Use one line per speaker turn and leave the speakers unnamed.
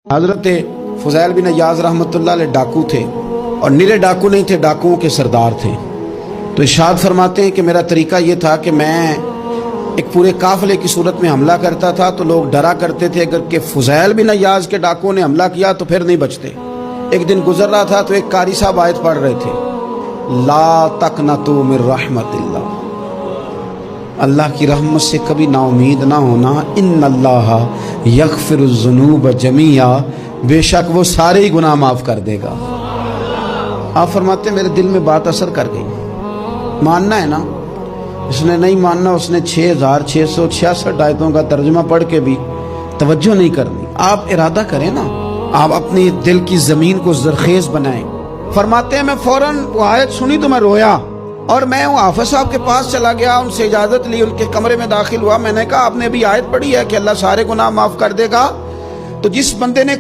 حضرت فضیل بن عیاض رحمۃ اللہ علیہ ڈاکو تھے، اور نرے ڈاکو نہیں تھے، ڈاکوؤں کے سردار تھے۔ تو ارشاد فرماتے ہیں کہ میرا طریقہ یہ تھا کہ میں ایک پورے قافلے کی صورت میں حملہ کرتا تھا تو لوگ ڈرا کرتے تھے اگر کہ فضیل بن عیاض کے ڈاکوؤں نے حملہ کیا تو پھر نہیں بچتے۔ ایک دن گزر رہا تھا تو ایک قاری صاحب آیت پڑھ رہے تھے، لا تقنطوا من رحمت اللہ، اللہ کی رحمت سے کبھی نا امید نہ ہونا، ان اللہ یغفر الذنوب جمیعا، بے شک وہ سارے ہی گناہ معاف کر دے گا۔ آپ فرماتے ہیں میرے دل میں بات اثر کر گئی، ماننا ہے نا۔ اس نے نہیں ماننا، اس نے 6666 آیتوں کا ترجمہ پڑھ کے بھی توجہ نہیں کرنی۔ آپ ارادہ کریں نا، آپ اپنی دل کی زمین کو زرخیز بنائیں۔ فرماتے ہیں میں فوراً وہ آیت سنی تو میں رویا، اور میں وہ حافظ صاحب کے پاس چلا گیا، ان سے اجازت لی، ان کے کمرے میں داخل ہوا۔ میں نے کہا آپ نے بھی آیت پڑھی ہے کہ اللہ سارے گناہ معاف کر دے گا؟ تو جس بندے نے